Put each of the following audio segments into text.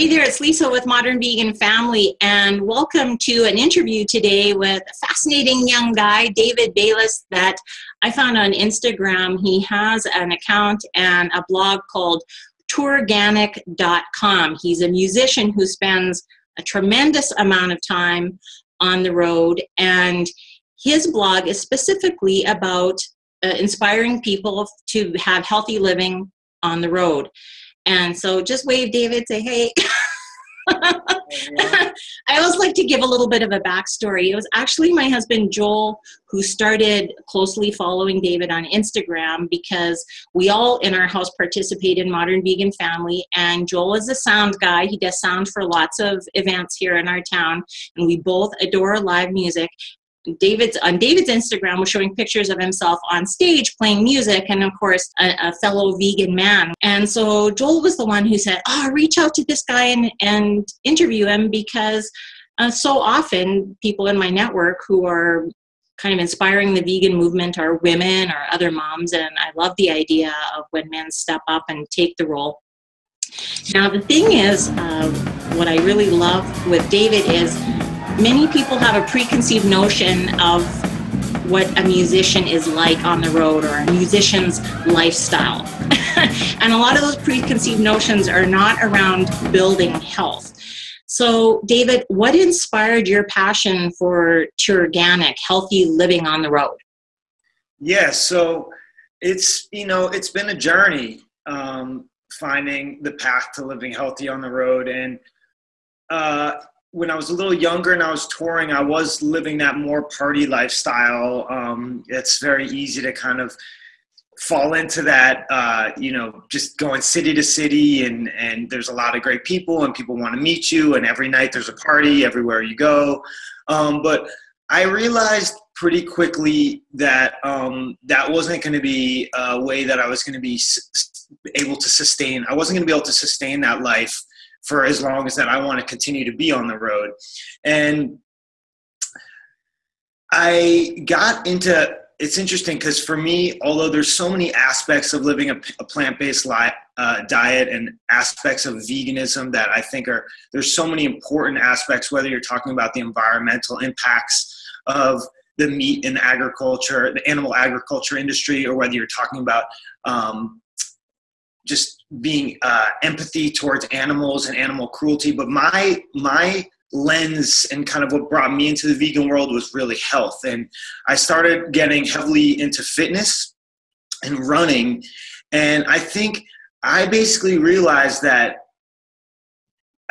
Hey there, it's Lisa with Modern Vegan Family, and welcome to an interview today with a fascinating young guy, David Bayless, that I found on Instagram. He has an account and a blog called Tourganic.com. He's a musician who spends a tremendous amount of time on the road, and his blog is specifically about inspiring people to have healthy living on the road. And so just wave, David, say, hey. I always like to give a little bit of a backstory. It was actually my husband, Joel, who started closely following David on Instagram because we all in our house participate in Modern Vegan Family. And Joel is a sound guy. He does sound for lots of events here in our town. And we both adore live music. On David's Instagram was showing pictures of himself on stage playing music, and of course a fellow vegan man. And so Joel was the one who said, reach out to this guy and interview him, because so often people in my network who are kind of inspiring the vegan movement are women or other moms, and I love the idea of when men step up and take the role. Now the thing is, what I really love with David is many people have a preconceived notion of what a musician is like on the road, or a musician's lifestyle. And a lot of those preconceived notions are not around building health. So, David, what inspired your passion for Tourganic, healthy living on the road? Yeah, so it's been a journey, finding the path to living healthy on the road. And when I was a little younger and I was touring, I was living that more party lifestyle. It's very easy to kind of fall into that, just going city to city, and there's a lot of great people and people want to meet you, and every night there's a party everywhere you go. But I realized pretty quickly that that wasn't going to be a way that I was going to be able to sustain. I wasn't going to be able to sustain that life for as long as that I want to continue to be on the road. And I got into, it's interesting because for me, although there's so many aspects of living a plant-based diet and aspects of veganism that I think there's so many important aspects, whether you're talking about the environmental impacts of the meat and agriculture, the animal agriculture industry, or whether you're talking about just being empathy towards animals and animal cruelty. But my lens and kind of what brought me into the vegan world was really health. And I started getting heavily into fitness and running. And I think I basically realized that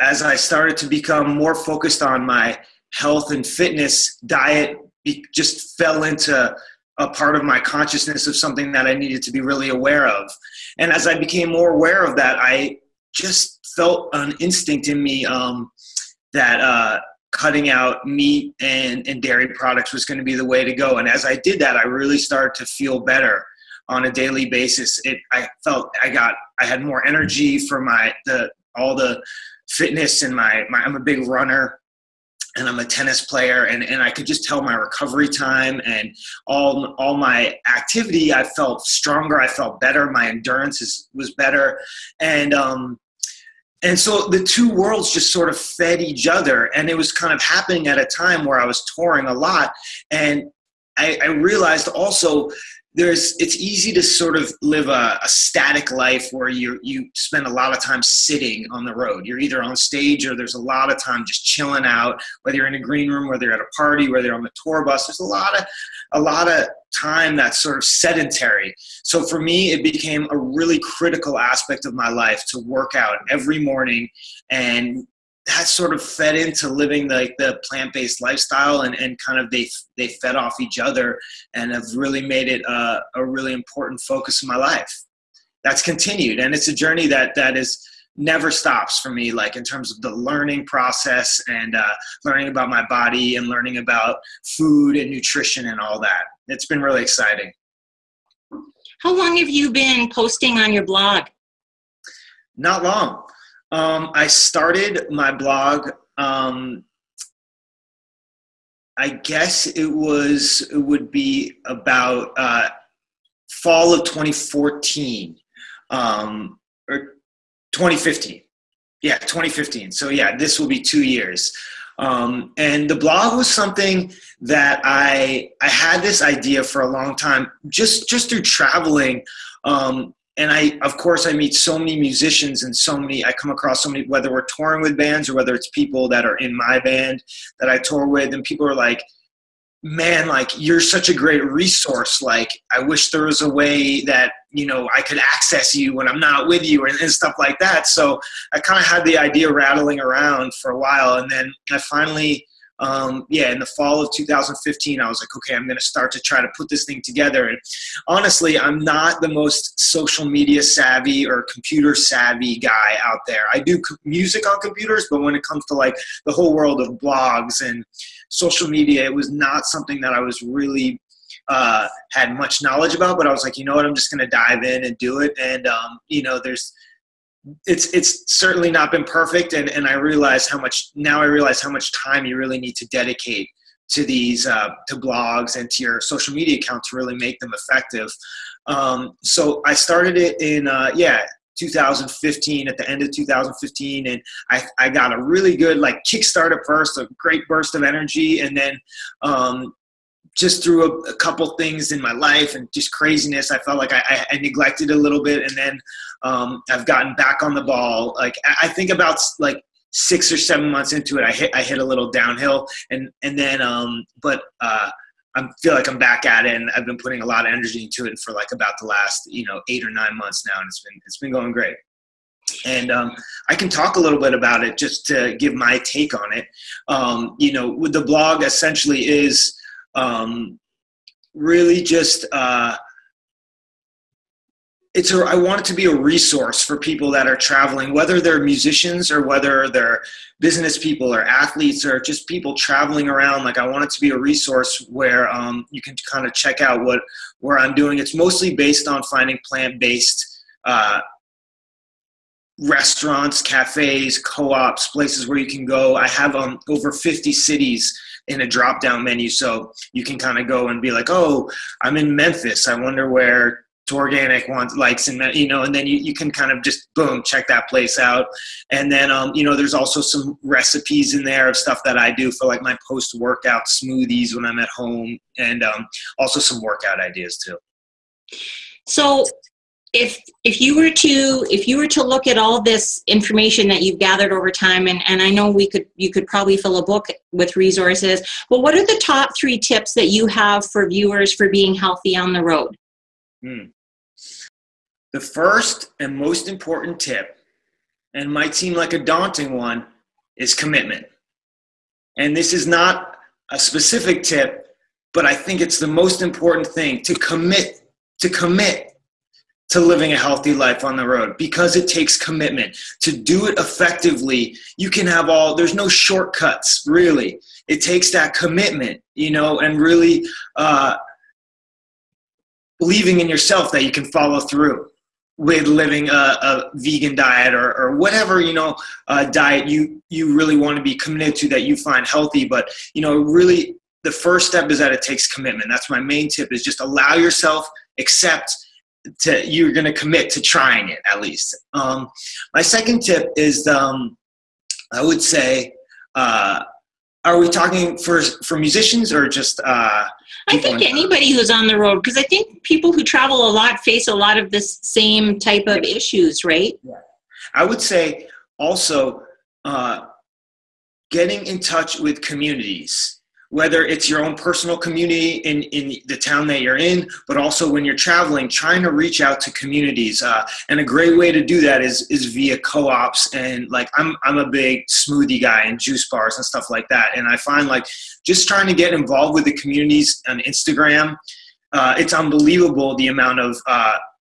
as I started to become more focused on my health and fitness, diet just fell into a part of my consciousness of something that I needed to be really aware of. And as I became more aware of that, I just felt an instinct in me that cutting out meat and dairy products was going to be the way to go. And as I did that, I really started to feel better on a daily basis. I felt I had more energy for all the fitness, and I'm a big runner. And I'm a tennis player, and I could just tell my recovery time and all my activity, I felt stronger, I felt better, my endurance was better. And so the two worlds just sort of fed each other, and it was kind of happening at a time where I was touring a lot. And I realized also it's easy to sort of live a static life where you spend a lot of time sitting on the road. You're either on stage or there's a lot of time just chilling out, whether you're in a green room, whether you're at a party, whether you're on the tour bus. There's a lot of time that's sort of sedentary. So for me, it became a really critical aspect of my life to work out every morning, and that sort of fed into living the plant-based lifestyle, and kind of they fed off each other, and have really made it a really important focus of my life. That's continued, and it's a journey that is never stops for me, like in terms of the learning process and learning about my body and learning about food and nutrition and all that. It's been really exciting. How long have you been posting on your blog? Not long. I started my blog, I guess it would be about fall of 2014, or 2015. Yeah, 2015. So yeah, this will be 2 years. And the blog was something that I had this idea for a long time, just through traveling. And of course, I meet so many musicians and I come across so many, whether we're touring with bands or whether it's people that are in my band that I tour with, and people are like, man, like, you're such a great resource. Like, I wish there was a way that, I could access you when I'm not with you and stuff like that. So I kind of had the idea rattling around for a while. And then I finally, in the fall of 2015, I was like, okay, I'm going to start to try to put this thing together. And honestly, I'm not the most social media savvy or computer savvy guy out there. I do music on computers, but when it comes to like the whole world of blogs and social media, it was not something that I was really had much knowledge about. But I was like, you know what, I'm just going to dive in and do it. And it's certainly not been perfect, and I realize how much time you really need to dedicate to these to blogs and to your social media account to really make them effective. So I started it in 2015, at the end of 2015, and I got a really good like kickstart at first, a great burst of energy, and then just through a couple things in my life and just craziness, I felt like I neglected a little bit. And then I've gotten back on the ball. Like, I think about like 6 or 7 months into it, I hit a little downhill, and then I feel like I'm back at it, and I've been putting a lot of energy into it for like about the last 8 or 9 months now, and it's been going great. And I can talk a little bit about it just to give my take on it. With the blog, essentially is really just I want it to be a resource for people that are traveling, whether they're musicians or whether they're business people or athletes or just people traveling around. Like, I want it to be a resource where you can kind of check out where I'm doing. It's mostly based on finding plant-based restaurants, cafes, co-ops, places where you can go. I have over 50 cities in a drop-down menu, so you can kind of go and be like, oh, I'm in Memphis, I wonder where Torganic likes, and and then you can kind of just boom, check that place out. And then there's also some recipes in there of stuff that I do for like my post-workout smoothies when I'm at home, and also some workout ideas too. So if you were to look at all this information that you've gathered over time, and I know you could probably fill a book with resources, but what are the top 3 tips that you have for viewers for being healthy on the road? The first and most important tip, and might seem like a daunting one, is commitment. And this is not a specific tip, but I think it's the most important thing, to commit to living a healthy life on the road, because it takes commitment. To do it effectively, you can have there's no shortcuts, really. It takes that commitment, and really believing in yourself that you can follow through with living a vegan diet or whatever, diet you really want to be committed to that you find healthy. But, really the first step is that it takes commitment. That's my main tip, is just allow yourself, you're going to commit to trying it at least. My second tip is, I would say, are we talking for musicians or just I think anybody who's on the road, because I think people who travel a lot face a lot of this same type of issues, right? Yeah. I would say also getting in touch with communities, whether it's your own personal community in the town that you're in, but also when you're traveling, trying to reach out to communities. And a great way to do that is via co-ops. And like, I'm a big smoothie guy and juice bars and stuff like that. And I find like just trying to get involved with the communities on Instagram, it's unbelievable the amount of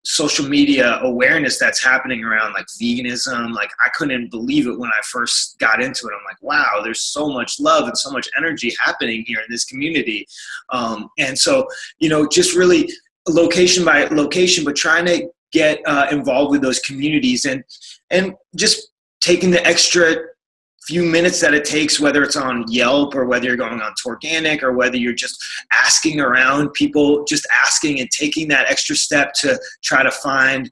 social media awareness that's happening around like veganism. Like, I couldn't believe it when I first got into it. I'm like, wow, there's so much love and so much energy happening here in this community. And so, just really location by location, but trying to get involved with those communities and just taking the extra few minutes that it takes, whether it's on Yelp or whether you're going on Torganic or whether you're just asking around people, just asking and taking that extra step to try to find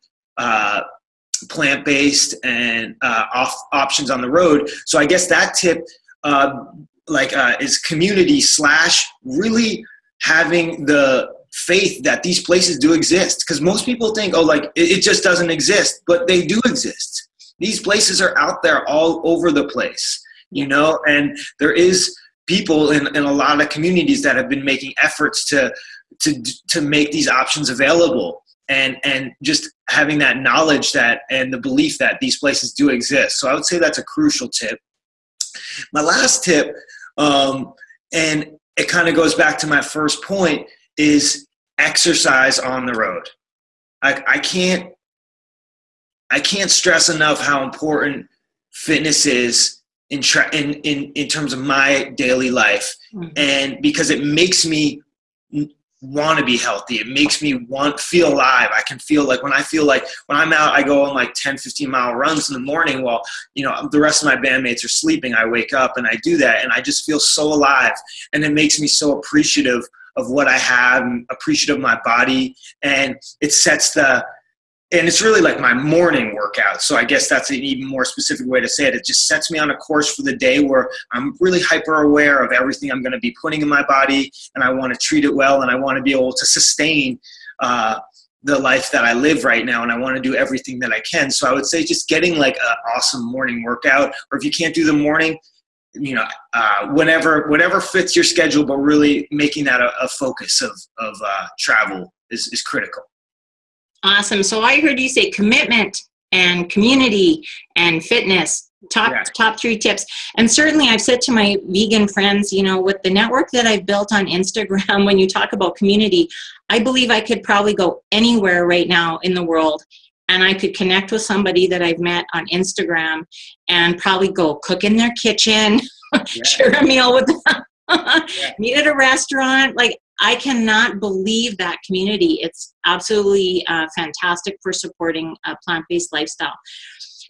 plant-based and options on the road. So I guess that tip is community / really having the faith that these places do exist. Because most people think, oh, like it just doesn't exist, but they do exist. These places are out there all over the place, you know, and there is people in a lot of communities that have been making efforts to make these options available, and just having that knowledge that and the belief that these places do exist. So I would say that's a crucial tip. My last tip, and it kind of goes back to my first point, is exercise on the road. I can't stress enough how important fitness is in terms of my daily life, and because it makes me want to be healthy. It makes me feel alive. I can feel like when I'm out, I go on like 10, 15 mile runs in the morning while, you know, the rest of my bandmates are sleeping. I wake up and I do that, and I just feel so alive, and it makes me so appreciative of what I have, and appreciative of my body. And it sets and it's really like my morning workout. So I guess that's an even more specific way to say it. It just sets me on a course for the day where I'm really hyper aware of everything I'm going to be putting in my body, and I want to treat it well, and I want to be able to sustain the life that I live right now, and I want to do everything that I can. So I would say just getting like an awesome morning workout, or if you can't do the morning, you know, whatever fits your schedule, but really making that a focus of travel is critical. Awesome. So I heard you say commitment and community and fitness, top 3 tips. And certainly I've said to my vegan friends, you know, with the network that I've built on Instagram, when you talk about community, I believe I could probably go anywhere right now in the world, and I could connect with somebody that I've met on Instagram and probably go cook in their kitchen, share a meal with them, meet at a restaurant. Like, I cannot believe that community. It's absolutely fantastic for supporting a plant-based lifestyle.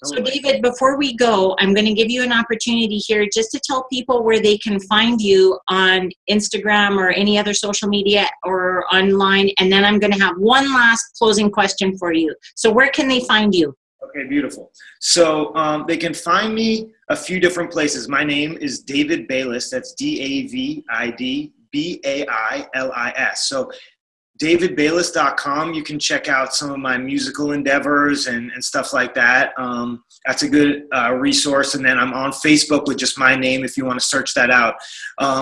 So David, before we go, I'm going to give you an opportunity here just to tell people where they can find you on Instagram or any other social media or online. And then I'm going to have one last closing question for you. So where can they find you? Okay, beautiful. So they can find me a few different places. My name is David Bailis. That's DavidBailis. So davidbailis.com. You can check out some of my musical endeavors and stuff like that. That's a good resource. And then I'm on Facebook with just my name if you want to search that out.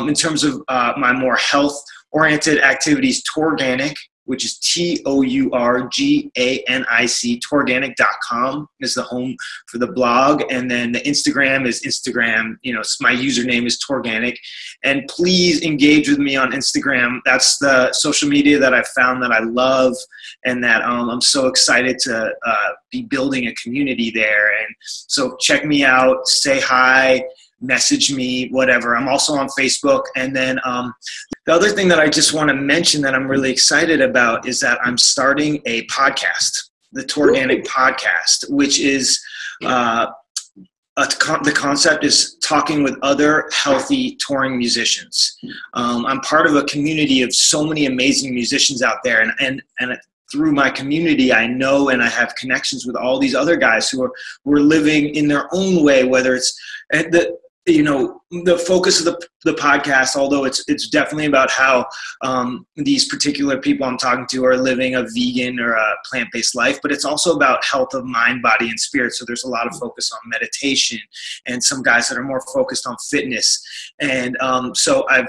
In terms of my more health-oriented activities, Tourganic, which is Tourganic, Tourganic.com is the home for the blog. And then the Instagram is Instagram. You know, my username is Tourganic. And please engage with me on Instagram. That's the social media that I've found that I love, and that I'm so excited to be building a community there. And so check me out, say hi, message me, whatever. I'm also on Facebook. And then the other thing that I just want to mention that I'm really excited about is that I'm starting a podcast, the Tourganic podcast, which is the concept is talking with other healthy touring musicians. I'm part of a community of so many amazing musicians out there, and through my community, I know and I have connections with all these other guys who are living in their own way, whether it's the focus of the podcast, although it's definitely about how these particular people I'm talking to are living a vegan or a plant-based life, but it's also about health of mind, body, and spirit. So there's a lot of focus on meditation, and some guys that are more focused on fitness. And so I've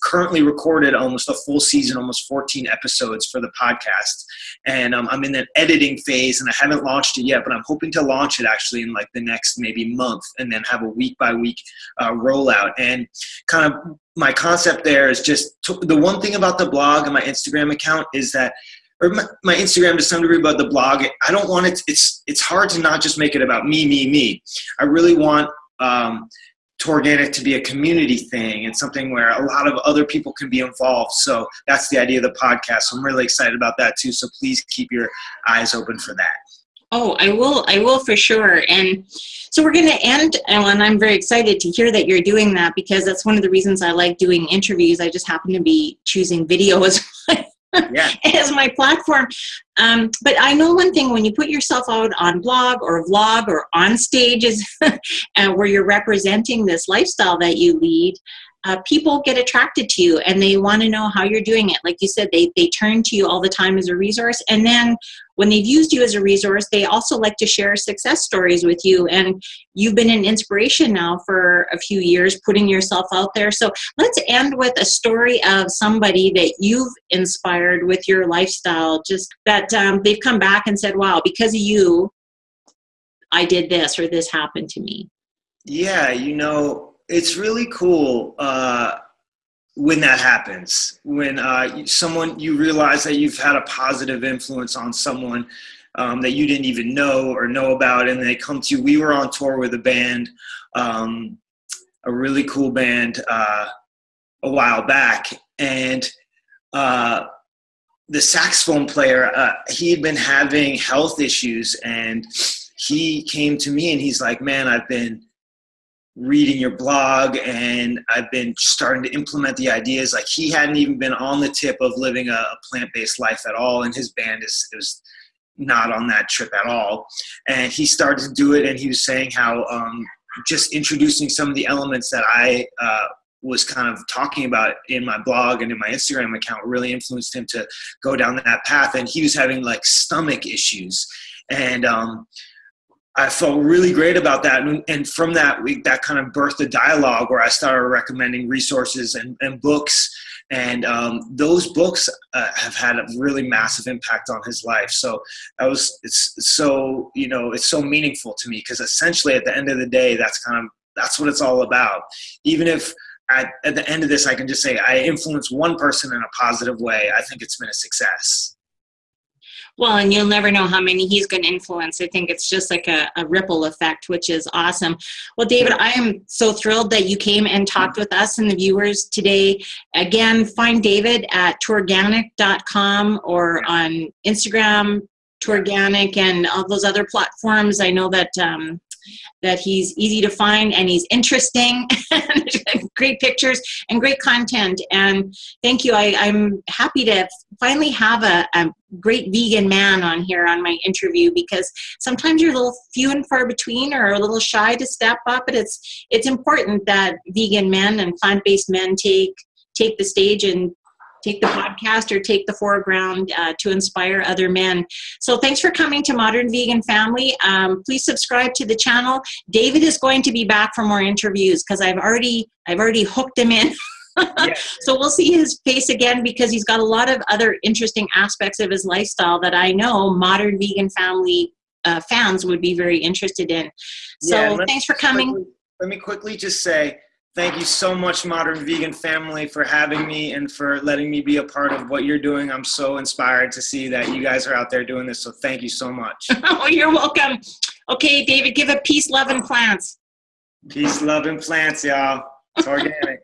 currently recorded almost a full season, almost 14 episodes for the podcast. And I'm in an editing phase, and I haven't launched it yet, but I'm hoping to launch it actually in like the next maybe month, and then have a week-by-week rollout. And kind of my concept there is just the one thing about the blog and my Instagram account is that, or my Instagram to some degree, but the blog, I don't want it, it's hard to not just make it about me. I really want Tourganic to be a community thing and something where a lot of other people can be involved. So that's the idea of the podcast. So I'm really excited about that too. So please keep your eyes open for that. Oh, I will for sure. And so we're going to end, and I'm very excited to hear that you're doing that, because that's one of the reasons I like doing interviews. I just happen to be choosing video as Yeah. as my platform. But I know one thing, when you put yourself out on blog or vlog or on stages where you're representing this lifestyle that you lead, people get attracted to you and they want to know how you're doing it. Like you said, they turn to you all the time as a resource. And then when they've used you as a resource, they also like to share success stories with you. And you've been an inspiration now for a few years, putting yourself out there. So let's end with a story of somebody that you've inspired with your lifestyle, just that they've come back and said, wow, because of you, I did this, or this happened to me. Yeah, it's really cool when that happens, when you realize that you've had a positive influence on someone that you didn't even know about, and they come to you. We were on tour with a band, a really cool band, a while back, and the saxophone player, he had been having health issues, and he came to me and he's like, man, I've been reading your blog and I've been starting to implement the ideas. Like, he hadn't even been on the tip of living a plant-based life at all, and his band was not on that trip at all. And he started to do it, and he was saying how just introducing some of the elements that I was kind of talking about in my blog and in my Instagram account really influenced him to go down that path. And he was having like stomach issues, and I felt really great about that. And from that, that kind of birthed a dialogue where I started recommending resources and books. And those books have had a really massive impact on his life. So it's so meaningful to me, because essentially at the end of the day, that's what it's all about. Even if at the end of this, I can just say I influenced one person in a positive way, I think it's been a success. Well, and you'll never know how many he's going to influence. I think it's just like a ripple effect, which is awesome. Well, David, I am so thrilled that you came and talked with us and the viewers today. Again, find David at Tourganic.com or on Instagram, Tourganic, and all those other platforms. I know that that he's easy to find and he's interesting, great pictures and great content. And thank you. I'm happy to finally have a great vegan man on here on my interview, because sometimes you're a little few and far between or a little shy to step up, but it's important that vegan men and plant-based men take the stage and take the podcast or take the foreground to inspire other men. So thanks for coming to Modern Vegan Family. Please subscribe to the channel. David is going to be back for more interviews, because I've already hooked him in. Yeah. So we'll see his face again, because he's got a lot of other interesting aspects of his lifestyle that I know Modern Vegan Family fans would be very interested in. So thanks for coming. Let me quickly just say, thank you so much, Modern Vegan Family, for having me and for letting me be a part of what you're doing. I'm so inspired to see that you guys are out there doing this, so thank you so much. Oh, you're welcome. Okay, David, give a peace, love, and plants. Peace, love, and plants, y'all. It's organic.